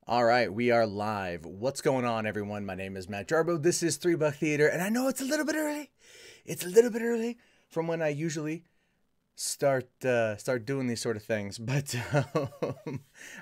All right, we are live. What's going on, everyone? My name is Matt Jarbo. This is $3 Theater, and I know it's a little bit early. It's a little bit early from when I usually start doing these sort of things, but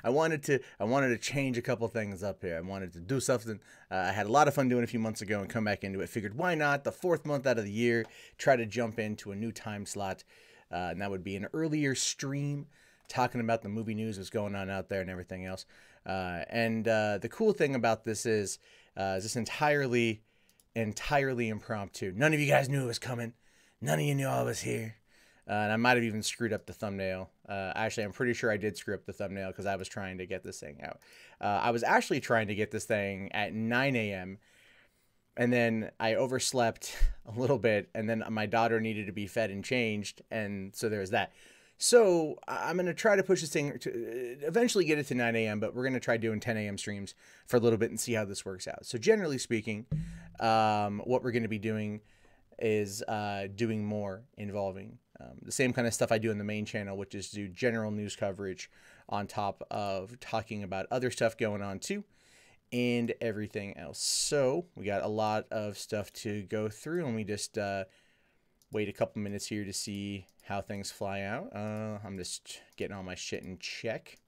I wanted to change a couple things up here. I wanted to do something I had a lot of fun doing a few months ago and come back into it. Figured why not the fourth month out of the year try to jump into a new time slot, and that would be an earlier stream talking about the movie news that's going on out there and everything else. And the cool thing about this is this entirely impromptu. None of you guys knew it was coming. None of you knew I was here. And I might have even screwed up the thumbnail. Actually, I'm pretty sure I did screw up the thumbnail because I was trying to get this thing out. I was actually trying to get this thing at 9 a.m. And then I overslept a little bit. And then my daughter needed to be fed and changed. And so there's that. So I'm going to try to push this thing to eventually get it to 9 a.m., but we're going to try doing 10 a.m. streams for a little bit and see how this works out. So generally speaking, what we're going to be doing is doing more involving the same kind of stuff I do in the main channel, which is do general news coverage on top of talking about other stuff going on too and everything else. So we got a lot of stuff to go through, and we just wait a couple minutes here to see how things fly out. I'm just getting all my shit in check.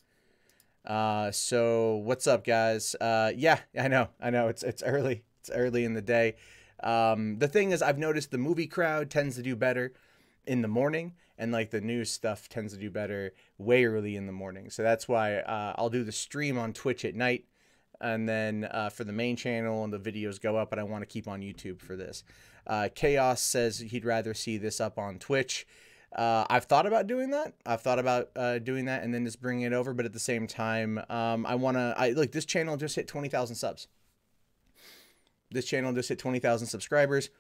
So what's up, guys? Yeah, I know. It's early. It's early in the day. The thing is, I've noticed the movie crowd tends to do better in the morning, and like the news stuff tends to do better way early in the morning. So that's why I'll do the stream on Twitch at night, and then for the main channel and the videos go up, but I want to keep on YouTube for this. Chaos says he'd rather see this up on Twitch. I've thought about doing that. And then just bringing it over. But at the same time, look, this channel just hit 20,000 subs. This channel just hit 20,000 subscribers.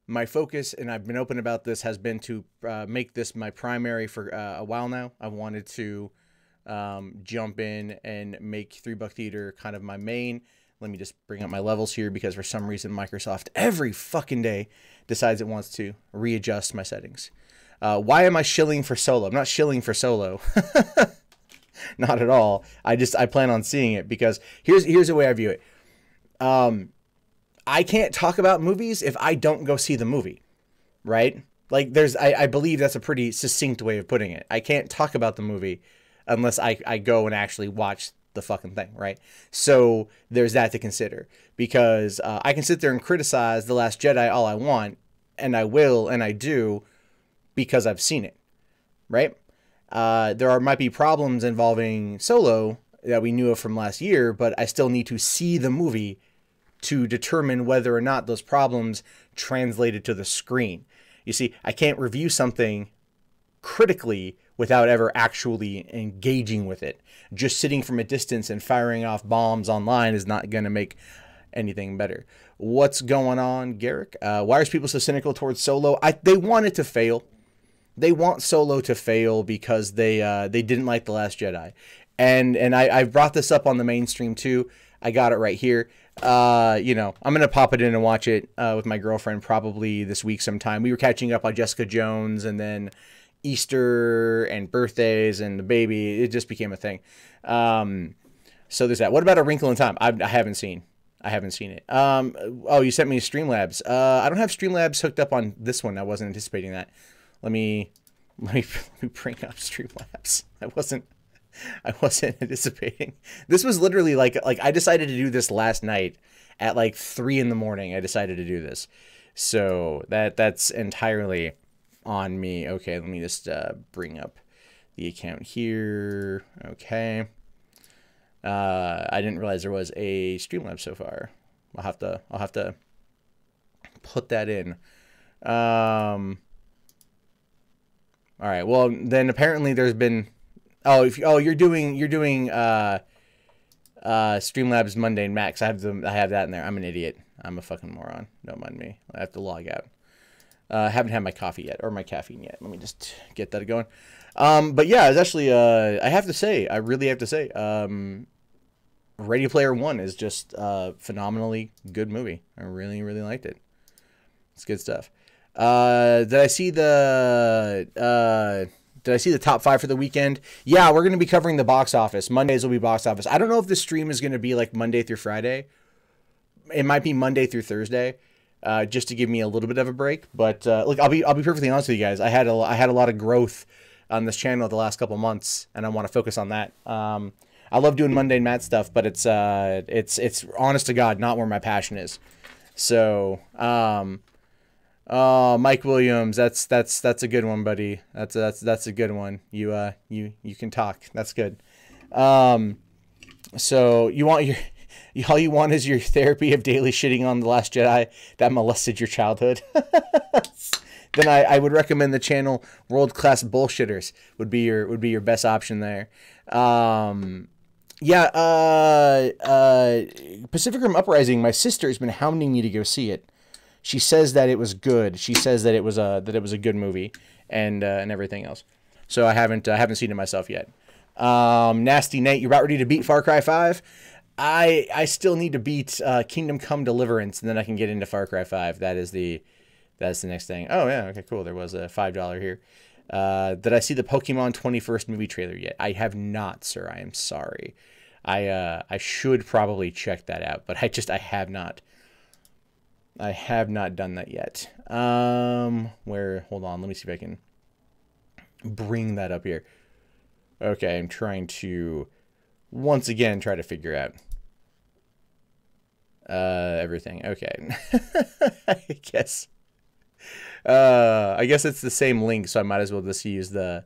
My focus, and I've been open about this, has been to make this my primary for a while now. I wanted to jump in and make $3 Theater kind of my main. Let me just bring up my levels here, because for some reason Microsoft every fucking day decides it wants to readjust my settings. Why am I shilling for solo? I'm not shilling for solo. Not at all. I plan on seeing it, because here's the way I view it. I can't talk about movies if I don't go see the movie, right? Like I believe that's a pretty succinct way of putting it. I can't talk about the movie unless I go and actually watch the fucking thing, right? So there's that to consider, because I can sit there and criticize The Last Jedi all I want, and I will, and I do, because I've seen it, right? Might be problems involving Solo that we knew of from last year, but I still need to see the movie to determine whether or not those problems translated to the screen. You see, I can't review something critically without ever actually engaging with it. Just sitting from a distance and firing off bombs online is not going to make anything better. What's going on, Garrick? Why are people so cynical towards Solo? They want it to fail. They want Solo to fail because they didn't like The Last Jedi. And I brought this up on the mainstream too. I got it right here. I'm going to pop it in and watch it with my girlfriend probably this week sometime. We were catching up on Jessica Jones, and then Easter and birthdays and the baby. It just became a thing. So there's that. What about A Wrinkle in Time? I haven't seen it. Oh, you sent me Streamlabs. I don't have Streamlabs hooked up on this one. I wasn't anticipating that. Let me bring up Streamlabs. I wasn't anticipating. This was literally like I decided to do this last night at like 3 in the morning. I decided to do this. So that's entirely on me. Okay, let me just bring up the account here. Okay. I didn't realize there was a Streamlabs so far. I'll have to put that in. All right. Well, then apparently there's been you're doing Streamlabs Mundane Max. I have that in there. I'm an idiot. I'm a fucking moron. Don't mind me. I have to log out. I haven't had my coffee yet, or my caffeine yet. Let me just get that going. But yeah, it's actually I really have to say, Ready Player One is just a phenomenally good movie. I really, really liked it. It's good stuff. Did I see the Did I see the top 5 for the weekend? Yeah, we're going to be covering the box office. Mondays will be box office. I don't know if the stream is going to be like Monday through Friday. It might be Monday through Thursday, just to give me a little bit of a break. But look, I'll be perfectly honest with you guys. I had a lot of growth on this channel the last couple months, and I want to focus on that. I love doing Monday and Matt stuff, but it's honest to God not where my passion is. So, Mike Williams, that's a good one, buddy. That's a good one. You can talk. That's good. So all you want is your therapy of daily shitting on The Last Jedi that molested your childhood. Then I would recommend the channel World Class Bullshitters would be your best option there. Pacific Rim Uprising. My sister has been hounding me to go see it. She says that it was good. She says that it was a good movie and everything else. So I haven't seen it myself yet. Nasty Nate, you about ready to beat Far Cry 5? I still need to beat Kingdom Come Deliverance, and then I can get into Far Cry 5. That's the next thing. Oh yeah, okay, cool. There was a $5 here. Did I see the Pokemon 21st movie trailer yet? I have not, sir. I am sorry. I should probably check that out, but I have not. I have not done that yet. Hold on, let me see if I can bring that up here. Okay, I'm trying to once again try to figure out everything. Okay. I guess it's the same link, so I might as well just use we'll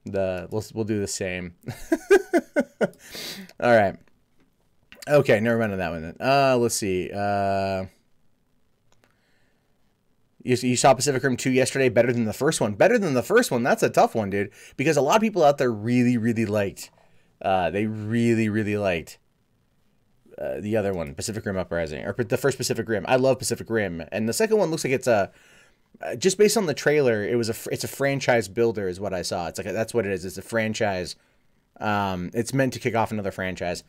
do the same. All right. Okay, never mind on that one then. Let's see. You saw Pacific Rim 2 yesterday. Better than the first one. Better than the first one. That's a tough one, dude. Because a lot of people out there really, really liked. They really, really liked the other one, Pacific Rim Uprising, or the first Pacific Rim. I love Pacific Rim, and the second one looks like it's just based on the trailer. It's a franchise builder, is what I saw. It's like that's what it is. It's a franchise. It's meant to kick off another franchise.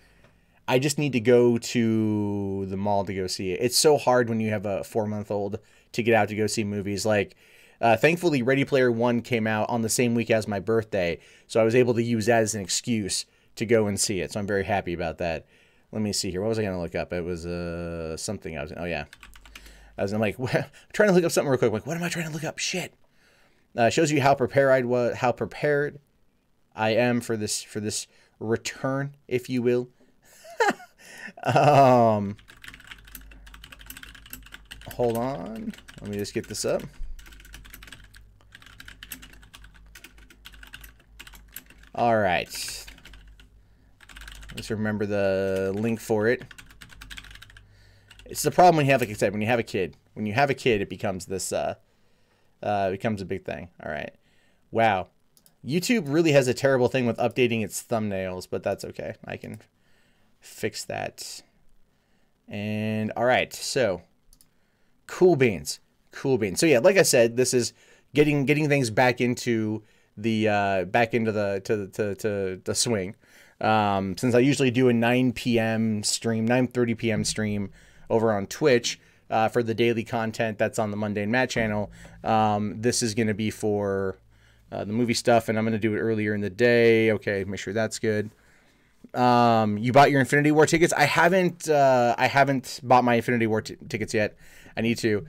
I just need to go to the mall to go see it. It's so hard when you have a 4-month-old to get out to go see movies. Like, thankfully, Ready Player One came out on the same week as my birthday, so I was able to use that as an excuse to go and see it. So I'm very happy about that. Let me see here. What was I going to look up? It was something. I'm like trying to look up something real quick. I'm like, what am I trying to look up? Shit. Shows you how prepared I am for this return, if you will. Hold on. Let me just get this up. All right. Let's remember the link for it. It's the problem when you have, like I said, when you have a kid. When you have a kid, it becomes this, becomes a big thing. All right. Wow. YouTube really has a terrible thing with updating its thumbnails, but that's okay. I can fix that. And all right. So, cool beans. Cool beans. So yeah, like I said, this is getting things back into the the swing. Since I usually do a 9 p.m. stream, 9:30 p.m. stream over on Twitch for the daily content that's on the Monday and Matt channel, this is going to be for the movie stuff, and I'm going to do it earlier in the day. Okay, make sure that's good. You bought your Infinity War tickets? I haven't bought my Infinity War tickets yet. I need to.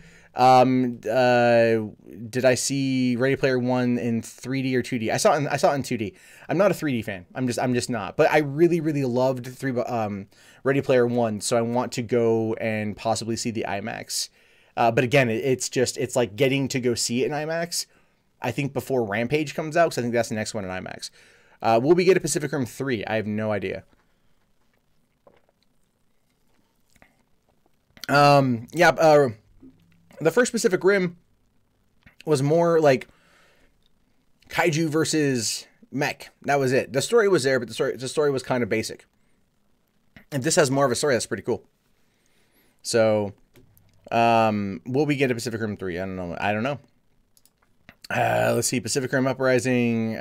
Did I see Ready Player One in 3D or 2D? I saw it in 2D. I'm not a 3D fan. I'm just not. But I really, really loved Ready Player One, so I want to go and possibly see the IMAX. But again, it's like getting to go see it in IMAX. I think before Rampage comes out, because I think that's the next one in IMAX. Will we get a Pacific Rim 3? I have no idea. The first Pacific Rim was more like kaiju versus mech. That was it. The story was there, but the story was kind of basic. And this has more of a story. That's pretty cool. So, will we get a Pacific Rim 3? I don't know. Let's see. Pacific Rim Uprising.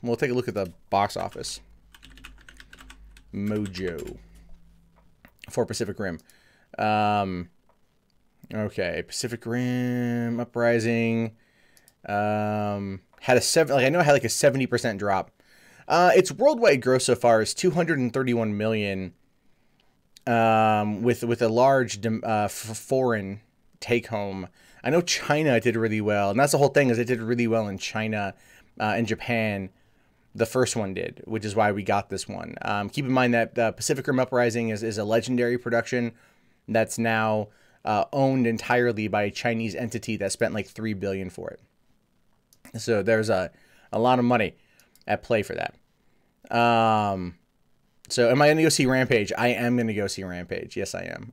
We'll take a look at the box office. Mojo. For Pacific Rim. Okay, Pacific Rim Uprising. had a I know it had like a 70% drop. Its worldwide gross so far is 231 million, with a large foreign take home. I know China did really well, and that's the whole thing, is it did really well in China and Japan. The first one did, which is why we got this one. Keep in mind that Pacific Rim Uprising is a legendary production that's now owned entirely by a Chinese entity that spent like $3 billion for it. So there's a lot of money at play for that. So am I going to go see Rampage? I am going to go see Rampage. Yes, I am.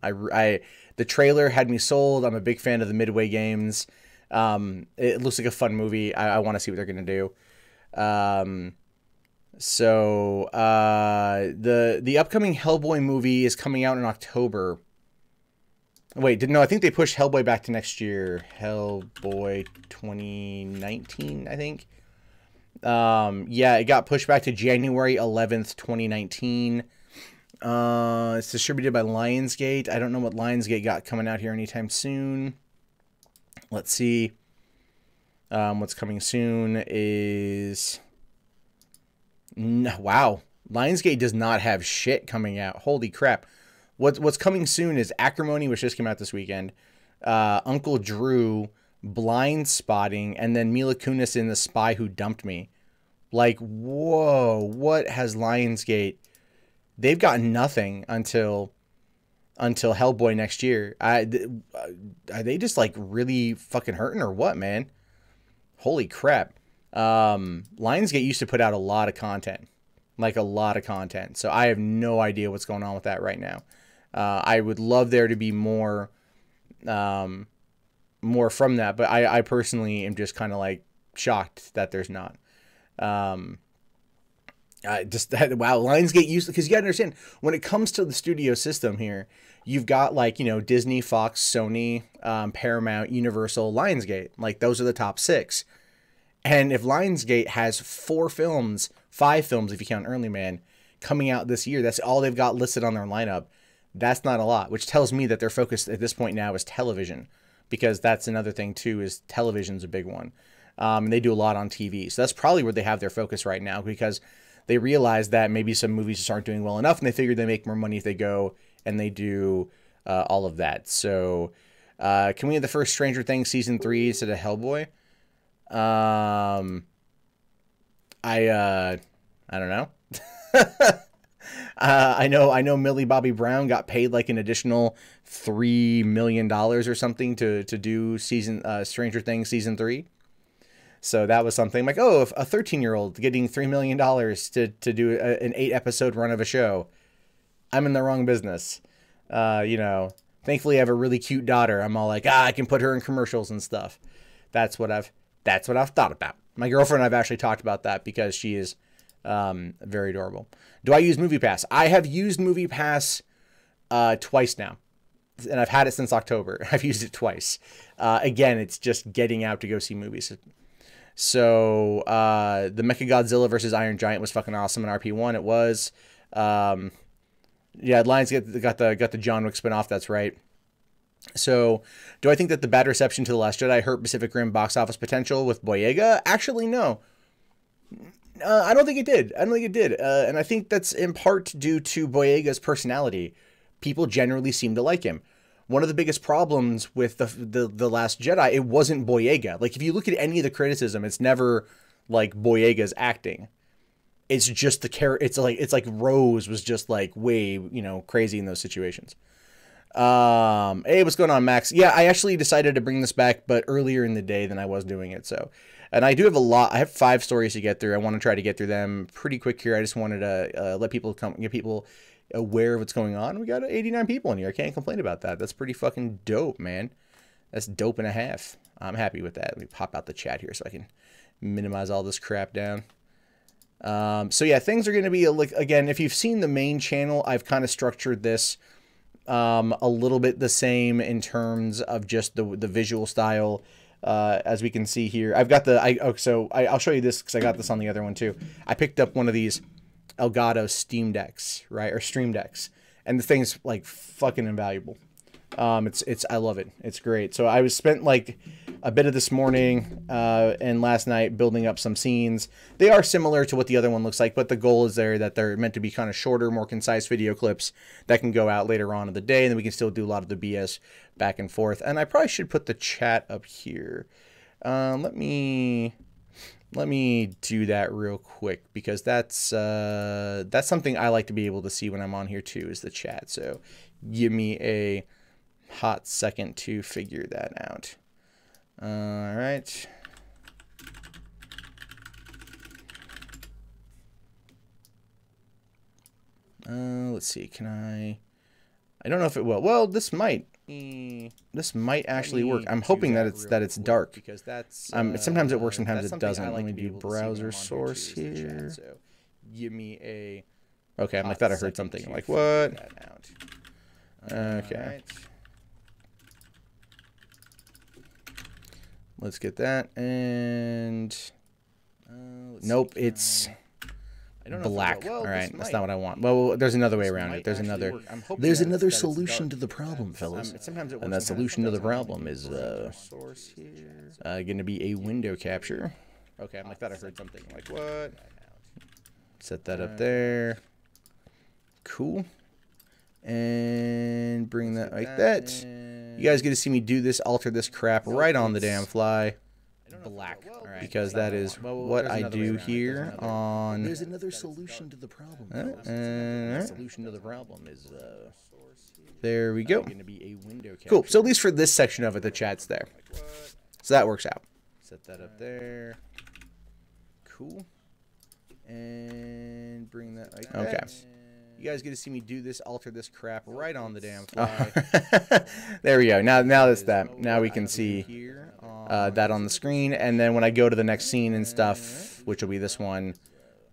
The trailer had me sold. I'm a big fan of the Midway games. It looks like a fun movie. I want to see what they're going to do. The upcoming Hellboy movie is coming out in October. Wait, no, I think they pushed Hellboy back to next year. Hellboy 2019, I think. Yeah, it got pushed back to January 11th, 2019. It's distributed by Lionsgate. I don't know what Lionsgate got coming out here anytime soon. Let's see. What's coming soon is... Wow. Lionsgate does not have shit coming out. Holy crap. What's coming soon is Acrimony, which just came out this weekend. Uncle Drew, Blind Spotting, and then Mila Kunis in The Spy Who Dumped Me. Like, whoa, what has Lionsgate... They've got nothing until Hellboy next year. Are they just, like, really fucking hurting or what, man? Holy crap. Lionsgate used to put out a lot of content. Like, a lot of content. So I have no idea what's going on with that right now. I would love there to be more from that, but I personally am just kind of, like, shocked that there's not. Wow, Lionsgate used to, because you gotta understand, when it comes to the studio system here, you've got, like, you know, Disney, Fox, Sony, Paramount, Universal, Lionsgate. Like, those are the top 6. And if Lionsgate has 5 films if you count Early Man, coming out this year, that's all they've got listed on their lineup. That's not a lot, which tells me that their focus at this point now is television, because that's another thing too, is television's a big one. And they do a lot on TV. So that's probably where they have their focus right now, because they realize that maybe some movies just aren't doing well enough, and they figure they make more money if they go and they do all of that. So can we have the first Stranger Things season 3 instead of Hellboy? I don't know. I know Millie Bobby Brown got paid like an additional $3 million or something to do Stranger Things season 3. So that was something like, oh, a 13-year-old getting $3 million to do an 8-episode run of a show. I'm in the wrong business. You know, thankfully I have a really cute daughter. I'm all like, I can put her in commercials and stuff. That's what I've thought about. My girlfriend and I've actually talked about that, because she is very adorable. Do I use MoviePass? I have used MoviePass twice now, and I've had it since October. I've used it twice. Again, it's just getting out to go see movies. So the Mechagodzilla versus Iron Giant was fucking awesome in RP1. It was. Yeah, Lionsgate got the John Wick spinoff. That's right. So, do I think that the bad reception to The Last Jedi hurt Pacific Rim box office potential with Boyega? Actually, no. I don't think it did. And I think that's in part due to Boyega's personality. People generally seem to like him. One of the biggest problems with the Last Jedi, it wasn't Boyega. Like, if you look at any of the criticism, it's never like Boyega's acting. It's just the character. It's like Rose was just like way, crazy in those situations. Hey, what's going on, Max? Yeah, I actually decided to bring this back, but earlier in the day than I was doing it. So, and I do have I have 5 stories to get through. I want to try to get through them pretty quick here. I just wanted to let people get people aware of what's going on. We got 89 people in here. I can't complain about that. That's pretty fucking dope, man. That's dope and a half. I'm happy with that. Let me pop out the chat here so I can minimize all this crap down. So yeah, things are going to be again, if you've seen the main channel, I've kind of structured this a little bit the same in terms of just the visual style. As we can see here, I've got I'll show you this because I got this on the other one too. I picked up one of these Elgato Steam Decks, right, or Stream Decks, and the thing's like fucking invaluable. I love it. It's great. So I was spent like a bit of this morning and last night building up some scenes. They are similar to what the other one looks like, but the goal is there that they're meant to be kind of shorter, more concise video clips that can go out later on in the day, and then we can still do a lot of the BS back and forth. And I probably should put the chat up here. Let me do that real quick, because that's something I like to be able to see when I'm on here too, is the chat. So give me a hot second to figure that out. All right. Let's see. Can I don't know if it will. Well, this might actually work. I'm hoping that it's dark, because that's sometimes it works, sometimes it doesn't. Let me do browser source here. So give me a okay. I thought I heard something. I'm like, what? Okay. Let's get that, and nope, it's black. All right, that's not what I want. Well, there's another way around it. There's another solution to the problem, fellas. And that solution to the problem is going to be a window capture. Okay, I thought I heard something. Like, what? Set that up there. Cool. And bring that like that. You guys get to see me do this, alter this crap right on the damn fly. Black, because that is what I do here on. There's another solution to the problem. Solution to the problem is there we go. Cool. So at least for this section of it, the chat's there. So that works out. Set that up there. Cool. And bring that like that. Okay. You guys get to see me do this, alter this crap right on the damn fly. There we go. Now that's that. Now we can see that on the screen, and then when I go to the next scene and stuff, which will be this one,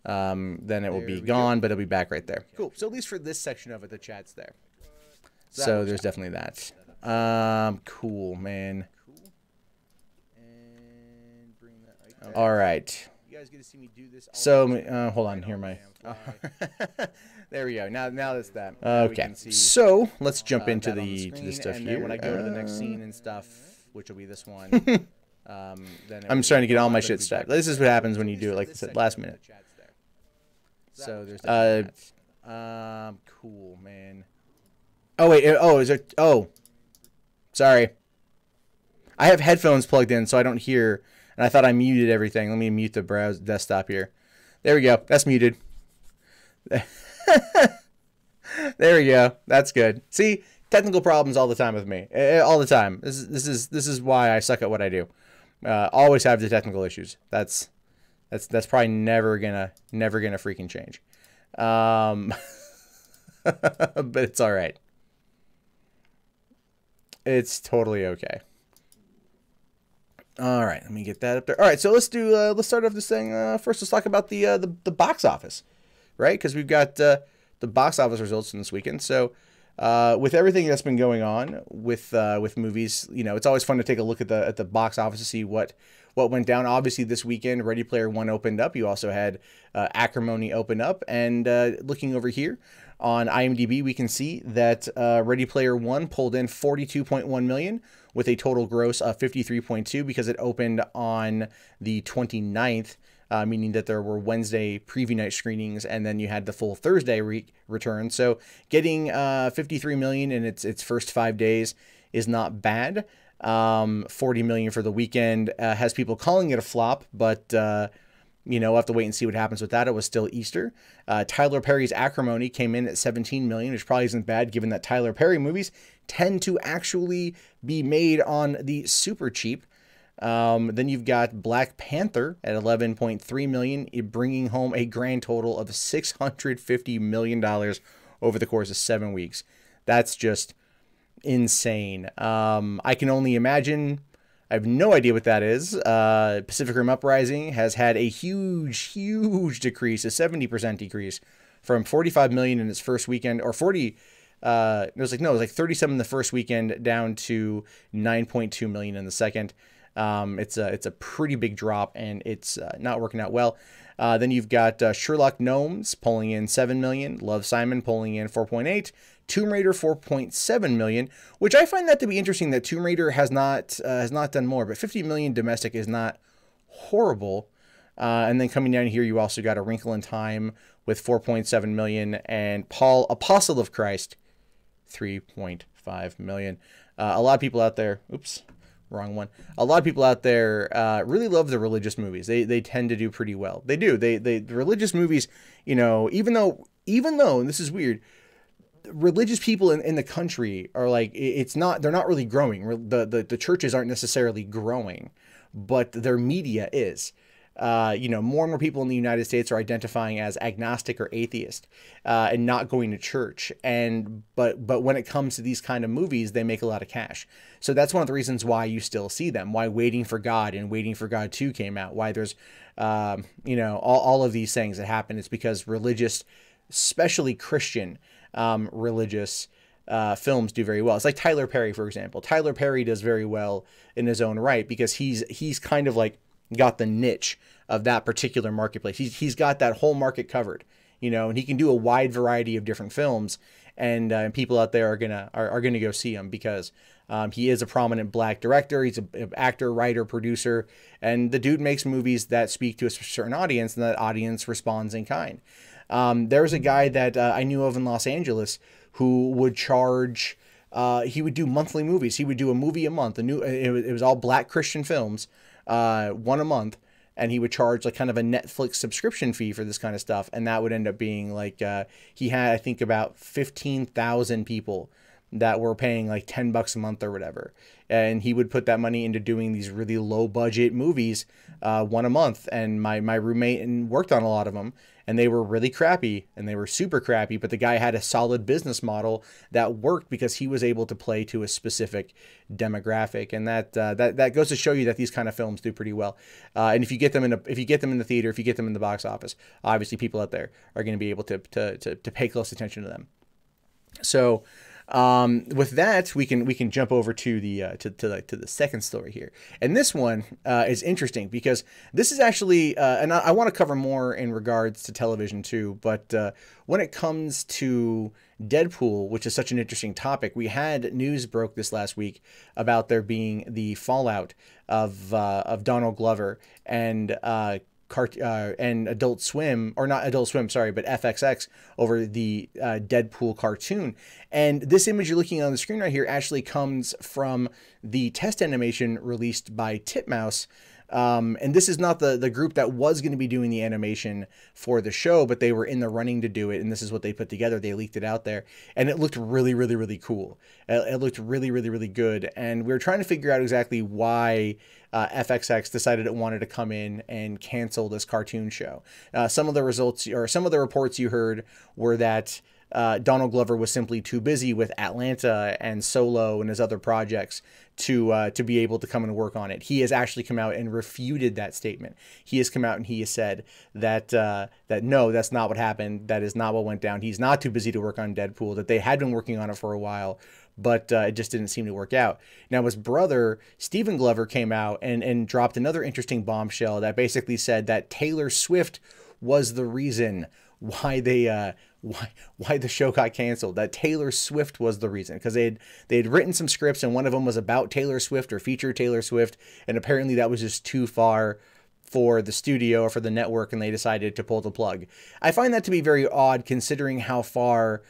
then it will be gone, but it'll be back right there. Cool. So at least for this section of it, the chat's there. So there's definitely that. Cool, man. All right. You guys get to see me do this. So hold on, here my. There we go. Now that's that. Okay. So let's jump into the stuff here. When I go to the next scene and stuff, which will be this one. Then I'm starting to get all my shit stacked. This is what happens when you do it like this at last minute. So there's cool, man. Oh wait. Oh, is there? Oh, sorry. I have headphones plugged in, so I don't hear. And I thought I muted everything. Let me mute the browse desktop here. There we go. That's muted. There we go. That's good. See, technical problems all the time with me. All the time. This is why I suck at what I do. Always have the technical issues. That's probably never gonna freaking change. But it's all right. It's totally okay. All right, let me get that up there. All right, so let's start off this thing. First, let's talk about the box office, right? Because we've got the box office results from this weekend. So with everything that's been going on with movies, you know, it's always fun to take a look at the box office to see what went down. Obviously, this weekend, Ready Player One opened up. You also had Acrimony open up, and looking over here on IMDb, we can see that Ready Player One pulled in $42.1 million with a total gross of $53.2 because it opened on the 29th, meaning that there were Wednesday preview night screenings, and then you had the full Thursday return. So getting $53 million in its first 5 days is not bad. $40 million for the weekend has people calling it a flop, but you know, we'll have to wait and see what happens with that. It was still Easter. Tyler Perry's Acrimony came in at $17 million, which probably isn't bad given that Tyler Perry movies tend to actually be made on the super cheap. Then you've got Black Panther at $11.3 million, bringing home a grand total of $650 million over the course of 7 weeks. That's just insane. I can only imagine. I have no idea what that is. Pacific Rim Uprising has had a huge decrease, a 70% decrease from $45 million in its first weekend, or 40. It was like 37 the first weekend down to $9.2 million in the second. It's a pretty big drop, and it's not working out well. Then you've got Sherlock Gnomes pulling in 7 million, Love Simon pulling in 4.8, Tomb Raider 4.7 million, which I find that to be interesting that Tomb Raider has not done more, but 50 million domestic is not horrible. And then coming down here, you also got A Wrinkle in Time with 4.7 million, and Paul, Apostle of Christ, 3.5 million. A lot of people out there, oops, wrong one. A lot of people out there really love the religious movies. They tend to do pretty well. They do. The religious movies, you know, even though, and this is weird, religious people in the country are like, they're not really growing. The churches aren't necessarily growing, but their media is. You know, more and more people in the United States are identifying as agnostic or atheist, and not going to church. But when it comes to these kind of movies, they make a lot of cash. So that's one of the reasons why you still see them, why Waiting for God and Waiting for God 2 came out, why there's, you know, all of these things that happen. It's because religious, especially Christian, religious, films do very well. It's like Tyler Perry, for example. Tyler Perry does very well in his own right because he's kind of like got the niche of that particular marketplace. He's got that whole market covered, you know, and he can do a wide variety of different films, and people out there are gonna go see him because he is a prominent black director. He's an actor, writer, producer, and the dude makes movies that speak to a certain audience, and that audience responds in kind. There's a guy that I knew of in Los Angeles who would charge. He would do monthly movies. He would do a movie a month. It was all black Christian films. One a month, and he would charge like kind of a Netflix subscription fee for this kind of stuff, and that would end up being like he had, I think, about 15,000 people that were paying like $10 a month or whatever, and he would put that money into doing these really low budget movies, one a month. And my roommate and worked on a lot of them, and they were really crappy, and they were super crappy, but the guy had a solid business model that worked because he was able to play to a specific demographic. And that goes to show you that these kind of films do pretty well. And if you get them in the theater, if you get them in the box office, obviously people out there are going to be able to pay close attention to them. So with that, we can jump over to the second story here, and this one is interesting because this is actually, and I want to cover more in regards to television too. But when it comes to Deadpool, which is such an interesting topic, we had news broke this last week about there being the fallout of Donald Glover and Adult Swim, or not Adult Swim, sorry, but FXX over the Deadpool cartoon. And this image you're looking at on the screen right here actually comes from the test animation released by Titmouse. And this is not the group that was going to be doing the animation for the show, but they were in the running to do it, and this is what they put together. They leaked it out there, and it looked really, really, really cool. It looked really, really, really good, and we were trying to figure out exactly why FXX decided it wanted to come in and cancel this cartoon show. Some of the results, or some of the reports you heard, were that Donald Glover was simply too busy with Atlanta and Solo and his other projects to be able to come and work on it. He has actually come out and refuted that statement. He has come out and he has said that no, that's not what happened. That is not what went down. He's not too busy to work on Deadpool, that they had been working on it for a while, but it just didn't seem to work out. Now, his brother, Stephen Glover, came out and dropped another interesting bombshell that basically said that Taylor Swift was the reason why they why the show got canceled. That Taylor Swift was the reason, because they had written some scripts, and one of them was about Taylor Swift or featured Taylor Swift, and apparently that was just too far for the studio or for the network, and they decided to pull the plug. I find that to be very odd, considering how far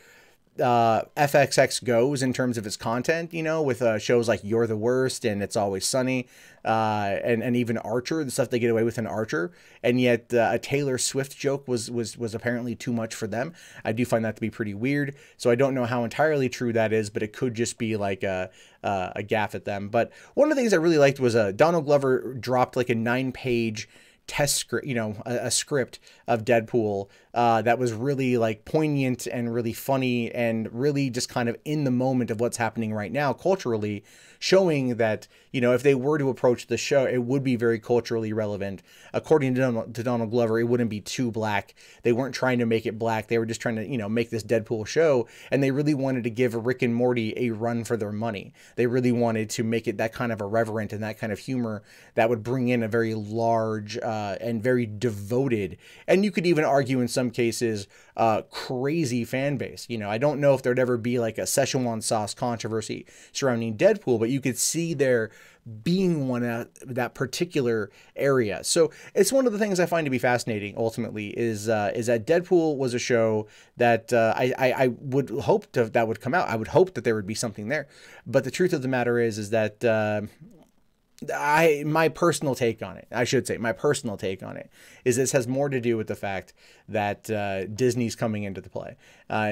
FXX goes in terms of its content, you know, with shows like You're the Worst and It's Always Sunny, and even Archer, the stuff they get away with in Archer, and yet a Taylor Swift joke was apparently too much for them. I do find that to be pretty weird, so I don't know how entirely true that is, but it could just be like a gaffe at them. But one of the things I really liked was Donald Glover dropped like a 9-page test script, you know, a script of Deadpool that was really like poignant and really funny and really just kind of in the moment of what's happening right now culturally, showing that, you know, if they were to approach the show, it would be very culturally relevant. According to Donald Glover, it wouldn't be too black. They weren't trying to make it black. They were just trying to, you know, make this Deadpool show, and they really wanted to give Rick and Morty a run for their money. They really wanted to make it that kind of irreverent and that kind of humor that would bring in a very large and very devoted, and you could even argue in some cases, crazy fan base. You know, I don't know if there'd ever be like a Szechuan sauce controversy surrounding Deadpool, but you could see there being one at that particular area. So it's one of the things I find to be fascinating. Ultimately, is that Deadpool was a show that I would hope that would come out. I would hope that there would be something there, but the truth of the matter is that. My personal take on it, I should say, my personal take on it is this has more to do with the fact that Disney's coming into the play.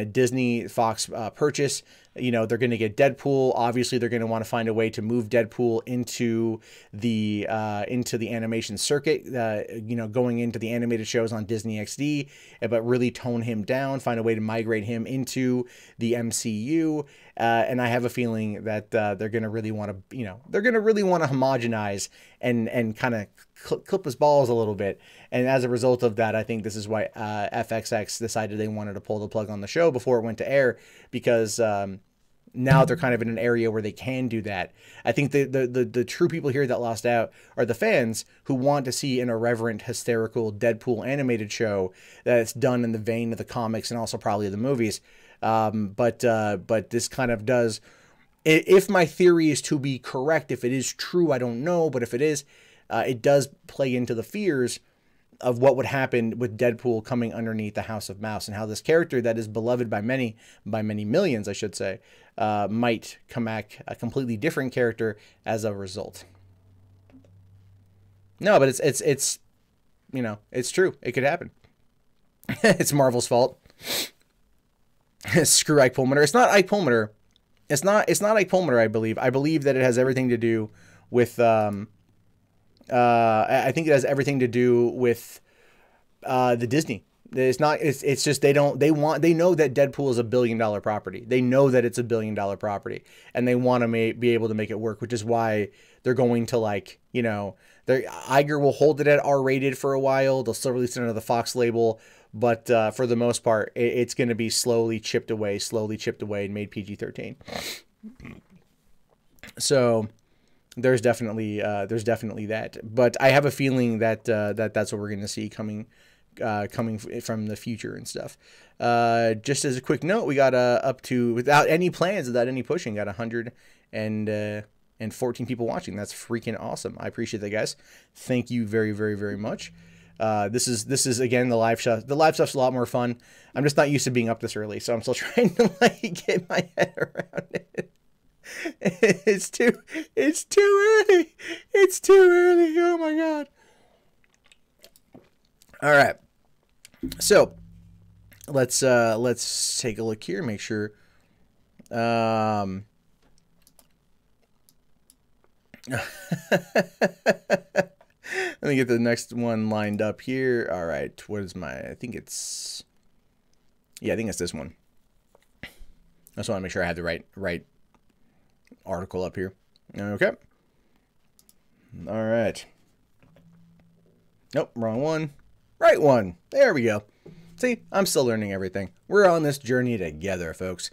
Disney Fox purchase, you know, they're going to get Deadpool. Obviously, they're going to want to find a way to move Deadpool into the animation circuit, you know, going into the animated shows on Disney XD, but really tone him down, find a way to migrate him into the MCU. And I have a feeling that they're going to really want to, you know, they're going to really want to homogenize and kind of clip his balls a little bit. And as a result of that, I think this is why FXX decided they wanted to pull the plug on the show before it went to air, because now they're kind of in an area where they can do that. I think the true people here that lost out are the fans who want to see an irreverent, hysterical Deadpool animated show that's done in the vein of the comics and also probably the movies. But this kind of does, if my theory is to be correct, if it is true, I don't know, but if it is, it does play into the fears of what would happen with Deadpool coming underneath the House of Mouse, and how this character that is beloved by many millions, I should say, might come back a completely different character as a result. No, but it's you know, it's true. It could happen. It's Marvel's fault. Screw Ike Perlmutter. It's not Ike Perlmutter. It's not Ike Perlmutter, I believe. I believe that it has everything to do with I think it has everything to do with the Disney. It's not, it's just they know that Deadpool is $1 billion property. They know that it's $1 billion property, and they want to be able to make it work, which is why they're going to, like, you know, Iger will hold it at R-rated for a while. They'll still release it under the Fox label, but for the most part, it's going to be slowly chipped away and made PG-13. So there's definitely that, but I have a feeling that that's what we're going to see coming from the future and stuff. Just as a quick note, we got up to, without any plans, without any pushing, got 114 people watching. That's freaking awesome. I appreciate that, guys. Thank you very, very, very much. This is again, the live stuff. The live stuff's a lot more fun. I'm just not used to being up this early, so I'm still trying to like get my head around it. It's too early. It's too early. Oh my god. All right. So let's take a look here. Make sure. Let me get the next one lined up here. All right. What is my? I think it's this one. I just want to make sure I have the right article up here. Okay. All right. Nope, wrong one. Right one. There we go. See, I'm still learning everything. We're on this journey together, folks.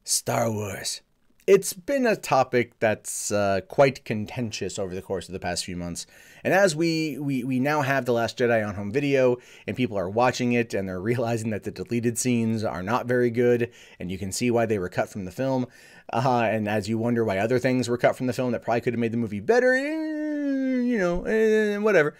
Star Wars. It's been a topic that's quite contentious over the course of the past few months. And as we now have The Last Jedi on home video, and people are watching it, and they're realizing that the deleted scenes are not very good, and you can see why they were cut from the film. And as you wonder why other things were cut from the film that probably could have made the movie better, you know, whatever.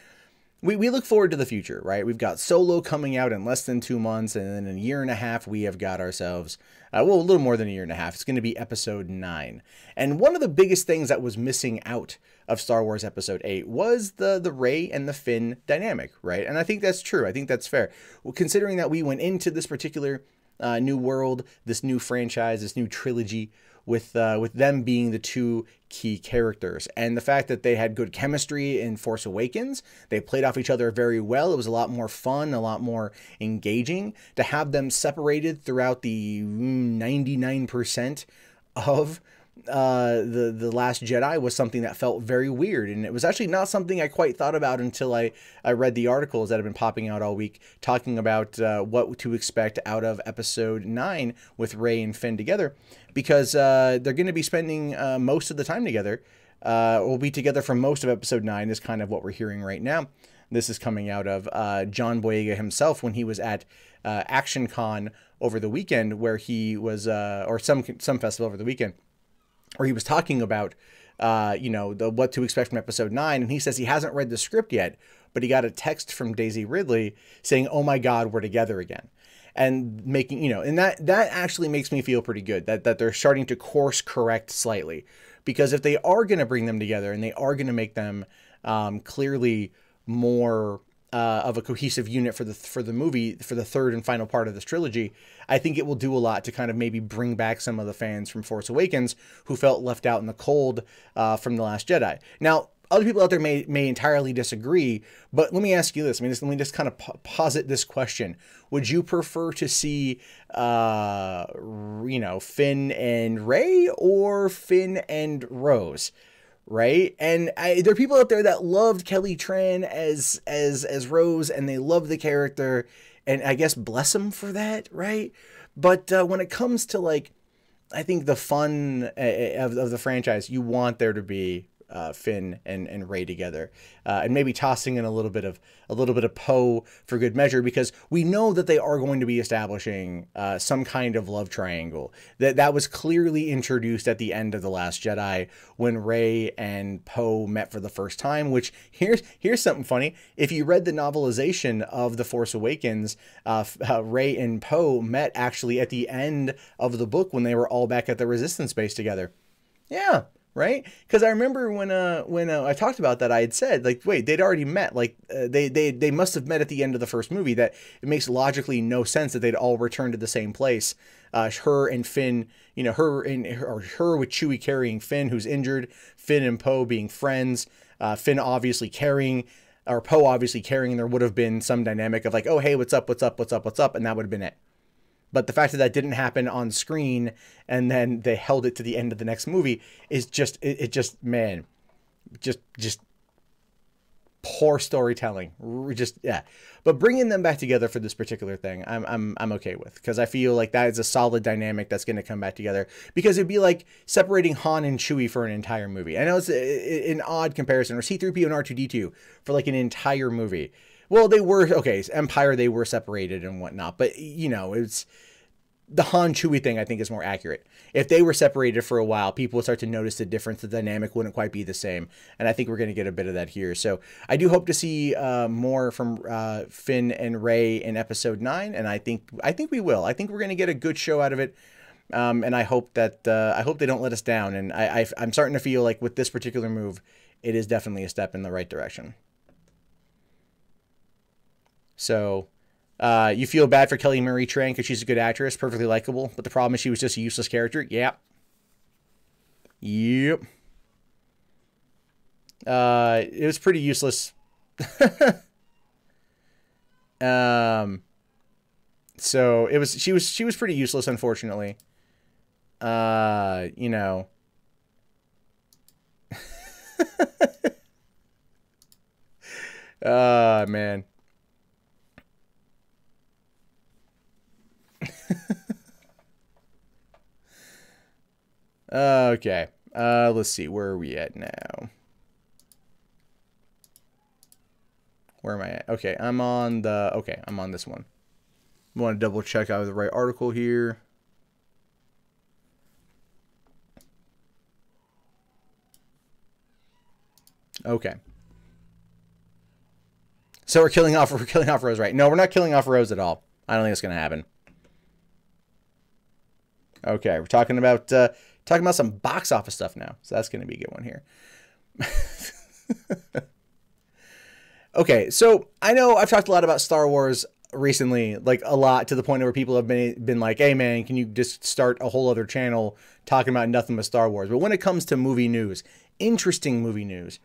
We look forward to the future, right? We've got Solo coming out in less than 2 months, and then in a year and a half, we have got ourselves, well, a little more than a year and a half. It's going to be Episode 9. And one of the biggest things that was missing out of Star Wars Episode 8 was the Rey and the Finn dynamic, right? And I think that's true. I think that's fair. Well, considering that we went into this particular new world, this new franchise, this new trilogy, with them being the two key characters, and the fact that they had good chemistry in Force Awakens, they played off each other very well. It was a lot more fun, a lot more engaging. To have them separated throughout the 99% of the Last Jedi was something that felt very weird, and it was actually not something I quite thought about until I read the articles that have been popping out all week talking about what to expect out of Episode 9 with Rey and Finn together, because they're going to be spending most of the time together will be together for most of episode 9 is kind of what we're hearing right now. This is coming out of John Boyega himself when he was at Action Con over the weekend, where he was, or some festival over the weekend, where he was talking about, what to expect from episode 9. And he says he hasn't read the script yet, but he got a text from Daisy Ridley saying, "Oh my God, we're together again." And making, and that actually makes me feel pretty good that they're starting to course correct slightly, because if they are going to bring them together and they are going to make them clearly more of a cohesive unit for the movie, for the third and final part of this trilogy, I think it will do a lot to kind of maybe bring back some of the fans from Force Awakens who felt left out in the cold from The Last Jedi. Now, other people out there may entirely disagree, but let me ask you this. Let me just kind of posit this question. Would you prefer to see, Finn and Rey, or Finn and Rose? Right? And there are people out there that loved Kelly Tran as Rose, and they love the character, and I guess bless them for that, right? But when it comes to, like, I think the fun of the franchise, you want there to be Finn and Rey together, and maybe tossing in a little bit of Poe for good measure, because we know that they are going to be establishing some kind of love triangle that was clearly introduced at the end of The Last Jedi when Rey and Poe met for the first time. Which here's something funny: if you read the novelization of The Force Awakens, Rey and Poe met actually at the end of the book when they were all back at the Resistance base together. Yeah. Right? Because I remember when I talked about that, I had said, like, wait, they'd already met. Like, they must have met at the end of the first movie. That it makes logically no sense that they'd all return to the same place. Her and Finn, her with Chewie carrying Finn, who's injured. Finn and Poe being friends. Finn obviously carrying, or Poe obviously carrying. And there would have been some dynamic of like, oh, hey, what's up? And that would have been it. But the fact that didn't happen on screen, and then they held it to the end of the next movie, is just poor storytelling. Yeah. But bringing them back together for this particular thing, I'm okay with, because I feel like that is a solid dynamic that's going to come back together, because it'd be like separating Han and Chewie for an entire movie. I know it's an odd comparison, or C-3PO and R2-D2 for like an entire movie. Well, they were, okay, Empire, they were separated and whatnot, but, it's the Han Chewie thing, I think, is more accurate. If they were separated for a while, people would start to notice the difference. The dynamic wouldn't quite be the same, and I think we're going to get a bit of that here. So I do hope to see more from Finn and Rey in episode 9, and I think we will. I think we're going to get a good show out of it. And I hope that they don't let us down, and I'm starting to feel like with this particular move, it is definitely a step in the right direction. So, you feel bad for Kelly Marie Tran because she's a good actress, perfectly likable, but the problem is she was just a useless character. Yep. It was pretty useless. So she was pretty useless, unfortunately. Man. Okay. Let's see. Where are we at now? Where am I at? Okay, I'm on this one. I want to double check out the right article here. Okay. So we're killing off Rose, right? No, we're not killing off Rose at all. I don't think it's going to happen. Okay, we're talking about some box office stuff now. So that's going to be a good one here. Okay, so I know I've talked a lot about Star Wars recently, like a lot, to the point where people have been like, hey man, can you just start a whole other channel talking about nothing but Star Wars? But when it comes to movie news, interesting movie news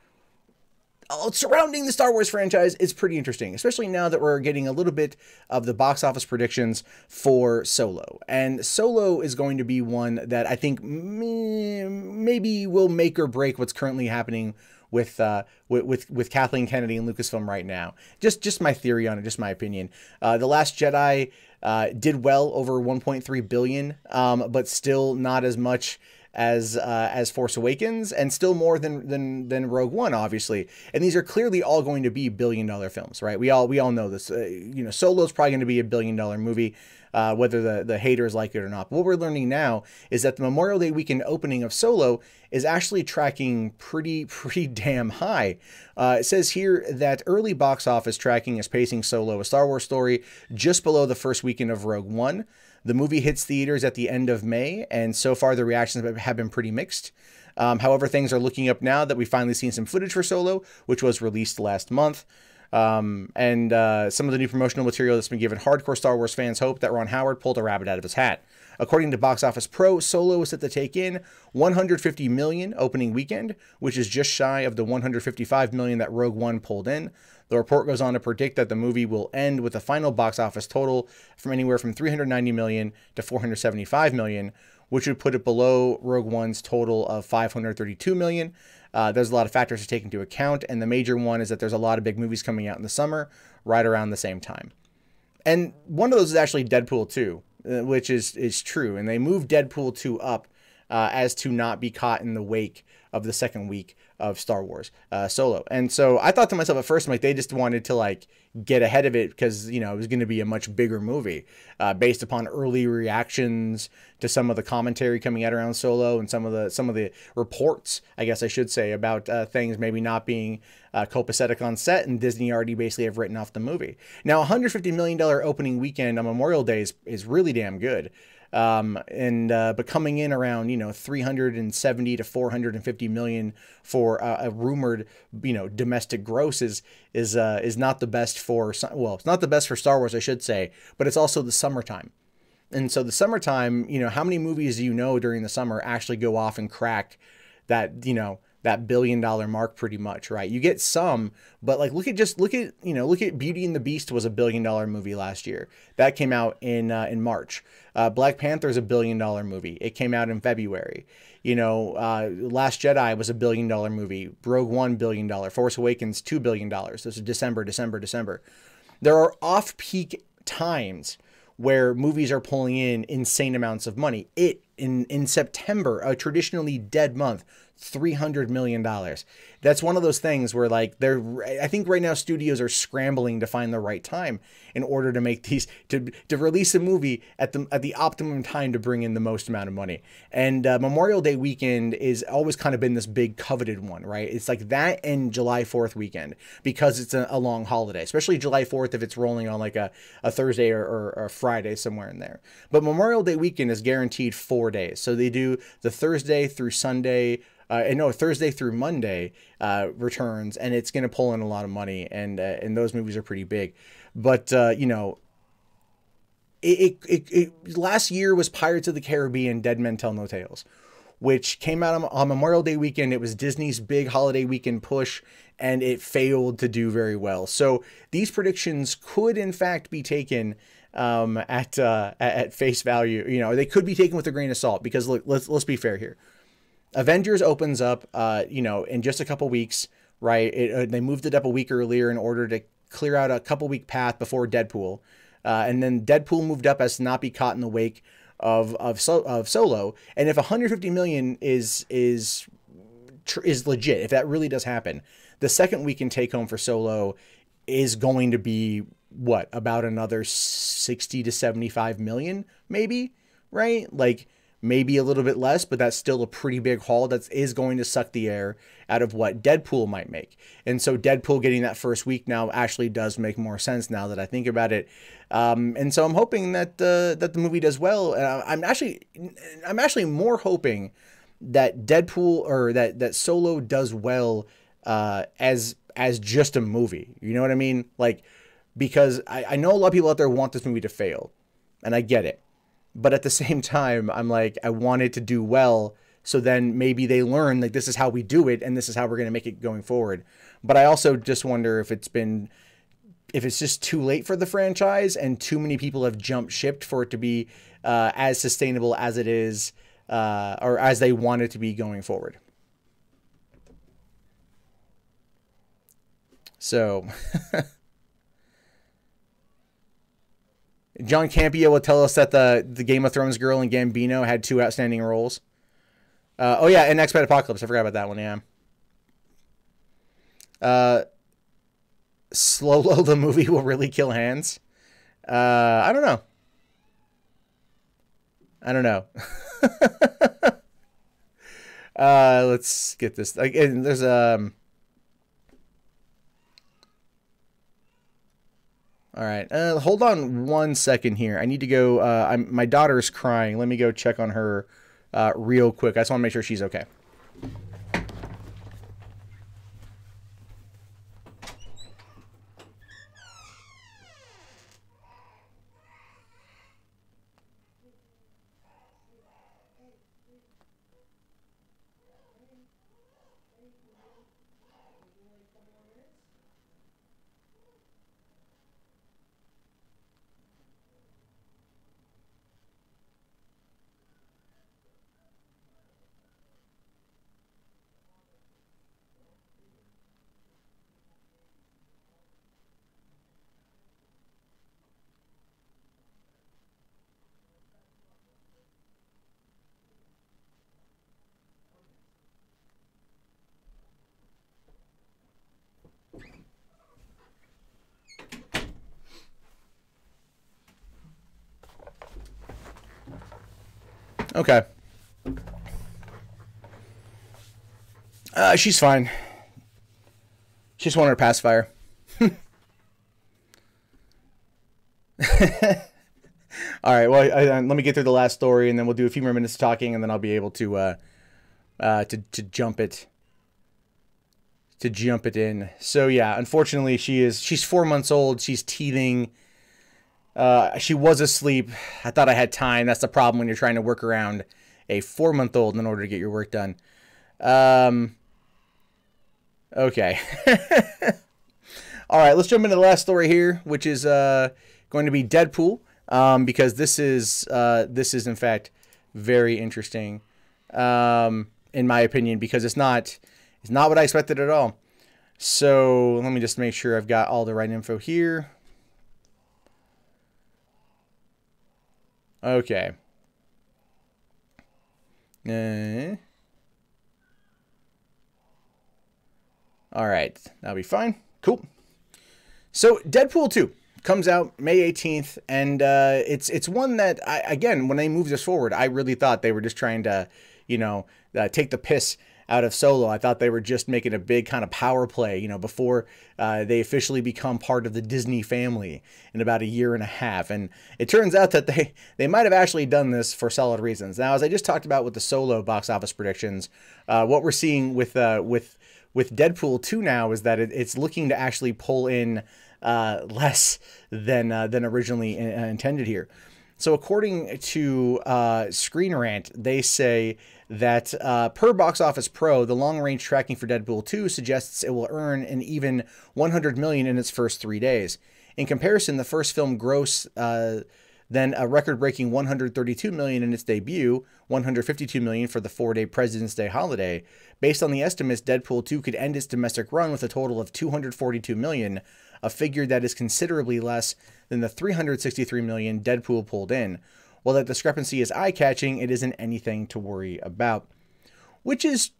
surrounding the Star Wars franchise is pretty interesting, especially now that we're getting a little bit of the box office predictions for Solo. And Solo is going to be one that I think maybe will make or break what's currently happening with Kathleen Kennedy and Lucasfilm right now. Just my theory on it, just my opinion. The Last Jedi did well, over 1.3 billion, but still not as much as Force Awakens, and still more than Rogue One, obviously. And these are clearly all going to be billion-dollar films, right? We all know this. Solo's probably going to be a billion-dollar movie, whether the haters like it or not. But what we're learning now is that the Memorial Day weekend opening of Solo is actually tracking pretty damn high. It says here that early box office tracking is pacing Solo, a Star Wars story, just below the first weekend of Rogue One. The movie hits theaters at the end of May, and so far the reactions have been pretty mixed. However, things are looking up now that we've finally seen some footage for Solo, which was released last month. Some of the new promotional material that's been given hardcore Star Wars fans hope that Ron Howard pulled a rabbit out of his hat. According to Box Office Pro, Solo is set to take in $150 million opening weekend, which is just shy of the $155 million that Rogue One pulled in. The report goes on to predict that the movie will end with a final box office total from anywhere from $390 million to $475 million, which would put it below Rogue One's total of $532 million. There's a lot of factors to take into account, and the major one is that there's a lot of big movies coming out in the summer right around the same time. And one of those is actually Deadpool 2, which is true, and they moved Deadpool 2 up as to not be caught in the wake of the second week of Star Wars Solo. And so I thought to myself at first, I'm like, they just wanted to like get ahead of it because, it was going to be a much bigger movie based upon early reactions to some of the commentary coming out around Solo and some of the reports, I guess I should say, about things maybe not being copacetic on set, and Disney already basically have written off the movie. Now, $150 million opening weekend on Memorial Day is really damn good. But coming in around 370 to 450 million for a rumored domestic gross is not the best for, well, it's not the best for Star Wars, I should say, but it's also the summertime. And so the summertime, how many movies do you know during the summer actually go off and crack that that $1 billion mark pretty much, right? You get some, but like look at Beauty and the Beast was a $1 billion movie last year. That came out in March. Black Panther is a $1 billion movie. It came out in February. Last Jedi was a $1 billion movie. Rogue One $1 billion. Force Awakens $2 billion. This is December. There are off-peak times where movies are pulling in insane amounts of money. In September, a traditionally dead month, $300 million. That's one of those things where I think right now studios are scrambling to find the right time in order to make these, to release a movie at the optimum time to bring in the most amount of money. And Memorial Day weekend is always kind of been this big coveted one, right? It's like that and July 4th weekend, because it's a long holiday, especially July 4th if it's rolling on like a Thursday or a Friday somewhere in there. But Memorial Day weekend is guaranteed 4 days. So they do the Thursday through Sunday, Thursday through Monday returns, and it's going to pull in a lot of money, and those movies are pretty big. But last year was Pirates of the Caribbean: Dead Men Tell No Tales, which came out on Memorial Day weekend. It was Disney's big holiday weekend push, and it failed to do very well. So these predictions could in fact be taken at face value. They could be taken with a grain of salt, because look, let's be fair here. Avengers opens up, in just a couple weeks, right? They moved it up a week earlier in order to clear out a couple week path before Deadpool. And then Deadpool moved up as to not be caught in the wake of Solo. And if 150 million is legit, if that really does happen, the second weekend take home for Solo is going to be about another 60 to 75 million, maybe, right? Like, maybe a little bit less, but that's still a pretty big haul that is going to suck the air out of what Deadpool might make. And so Deadpool getting that first week now actually does make more sense now that I think about it. And so I'm hoping that the movie does well. I'm actually more hoping that Deadpool, or that Solo does well as just a movie. You know what I mean? Like, because I know a lot of people out there want this movie to fail, and I get it. But at the same time, I'm like, I want it to do well, so then maybe they learn, like, this is how we do it, and this is how we're going to make it going forward. But I also just wonder if it's just too late for the franchise, and too many people have jumped shipped for it to be as sustainable as it is, or as they want it to be going forward. So... John Campia will tell us that the Game of Thrones girl and Gambino had 2 outstanding roles. Oh yeah, and X-Men Apocalypse. I forgot about that one. Yeah. Uh, Slolo the movie will really kill hands. I don't know. I don't know. Let's get this. Like, and there's All right. Hold on 1 second here. I need to go. My daughter's crying. Let me go check on her real quick. I just want to make sure she's okay. Okay. She's fine. She just wanted her pacifier. All right. Well, let me get through the last story, and then we'll do a few more minutes of talking, and then I'll be able to jump it in. So yeah, unfortunately, she's 4 months old. She's teething. She was asleep. I thought I had time. That's the problem when you're trying to work around a 4-month-old in order to get your work done. Okay. All right, let's jump into the last story here, which is going to be Deadpool, because this is in fact very interesting, in my opinion, because it's not what I expected at all. So let me just make sure I've got all the right info here. Okay. All right, that'll be fine. Cool. So Deadpool 2 comes out May 18th, and it's one that again, when they moved this forward, I really thought they were just trying to, take the piss out of Solo. I thought they were just making a big kind of power play, before they officially become part of the Disney family in about a year and a half. And it turns out that they might have actually done this for solid reasons. Now, as I just talked about with the Solo box office predictions, what we're seeing with Deadpool 2 now is that it's looking to actually pull in less than originally intended here. So according to Screen Rant, they say that per Box Office Pro, the long-range tracking for Deadpool 2 suggests it will earn an even $100 million in its first 3 days. In comparison, the first film grossed then a record-breaking $132 million in its debut, $152 million for the 4-day President's Day holiday. Based on the estimates, Deadpool 2 could end its domestic run with a total of $242 million, a figure that is considerably less than the $363 million Deadpool pulled in. While that discrepancy is eye-catching, it isn't anything to worry about. Which is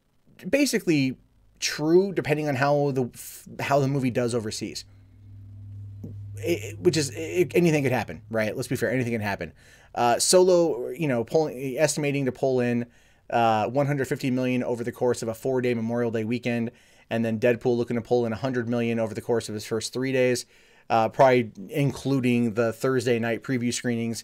basically true, depending on how the movie does overseas. Anything could happen, right? Let's be fair, anything can happen. Solo, estimating to pull in $150 million over the course of a 4-day Memorial Day weekend, and then Deadpool looking to pull in $100 million over the course of his first 3 days, probably including the Thursday night preview screenings.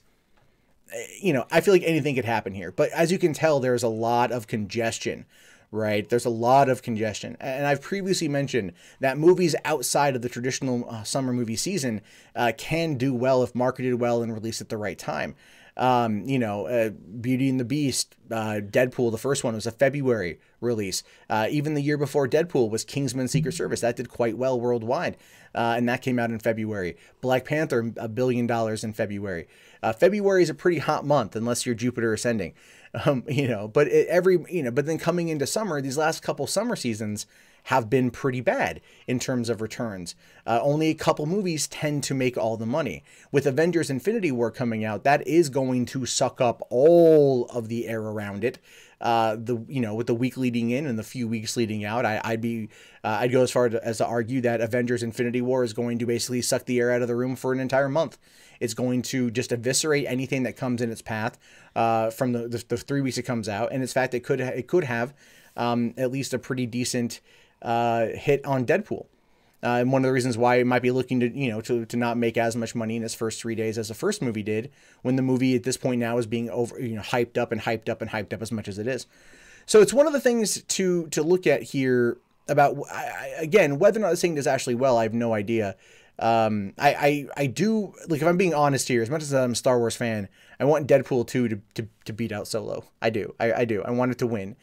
I feel like anything could happen here. But as you can tell, there's a lot of congestion, right? There's a lot of congestion. And I've previously mentioned that movies outside of the traditional summer movie season can do well if marketed well and released at the right time. Beauty and the Beast, Deadpool, the first one was a February release. Even the year before Deadpool was Kingsman Secret Service. That did quite well worldwide. And that came out in February. Black Panther, $1 billion in February. February is a pretty hot month unless you're Jupiter ascending. But then coming into summer, these last couple summer seasons have been pretty bad in terms of returns. Only a couple movies tend to make all the money. With Avengers Infinity War coming out, that is going to suck up all of the air around it. With the week leading in and the few weeks leading out, I'd go as far as to argue that Avengers Infinity War is going to basically suck the air out of the room for an entire month. It's going to just eviscerate anything that comes in its path from the 3 weeks it comes out. And in fact, it could have at least a pretty decent hit on Deadpool. And one of the reasons why it might be looking to not make as much money in its first 3 days as the first movie did, when the movie at this point now is being hyped up and hyped up and hyped up as much as it is. So it's one of the things to look at here about, again, whether or not this thing does actually well, I have no idea. I do, like, if I'm being honest here, as much as I'm a Star Wars fan, I want Deadpool 2 to beat out Solo. I do. I do. I want it to win.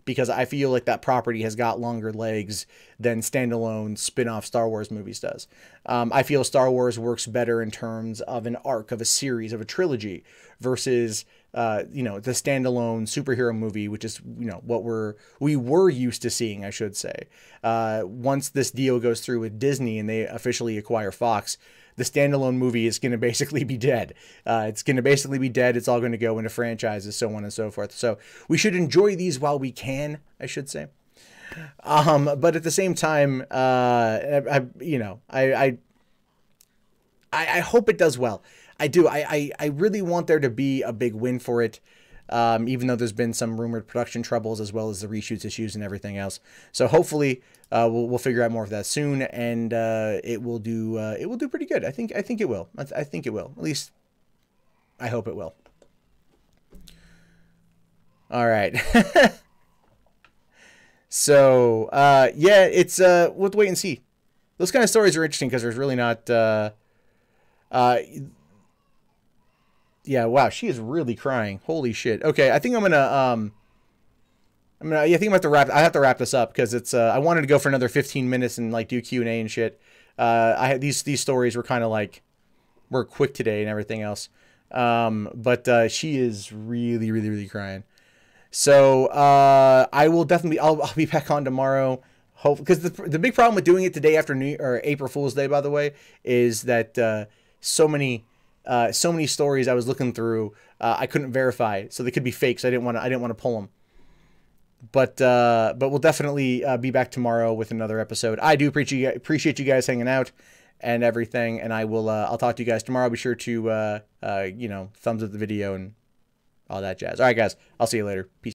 Because I feel like that property has got longer legs than standalone spin-off Star Wars movies does. I feel Star Wars works better in terms of an arc, of a series, of a trilogy, versus the standalone superhero movie, which is what we were used to seeing, I should say. Once this deal goes through with Disney and they officially acquire Fox, the standalone movie is going to basically be dead. It's going to basically be dead. It's all going to go into franchises, so on and so forth. So we should enjoy these while we can, I should say. But at the same time, I hope it does well. I do. I really want there to be a big win for it. Even though there's been some rumored production troubles as well as the reshoots issues and everything else. So hopefully we'll figure out more of that soon, and it will do pretty good. I think it will. I think it will. At least I hope it will. All right. So yeah, it's we'll have to wait and see. Those kind of stories are interesting because there's really not yeah, wow, she is really crying. Holy shit. Okay, I think I'm gonna I think I have to wrap this up because it's I wanted to go for another 15 minutes and like do Q&A and shit. I had these stories were kind of like were quick today and everything else. But she is really, really, really crying. So I will definitely I'll be back on tomorrow. Hope, because the big problem with doing it today after April Fool's Day, by the way, is that so many stories I was looking through I couldn't verify, so they could be fake. So I didn't want to pull them. But we'll definitely be back tomorrow with another episode. I do appreciate you guys hanging out and everything, and I'll talk to you guys tomorrow. Be sure to thumbs up the video and all that jazz. All right, guys, I'll see you later. Peace.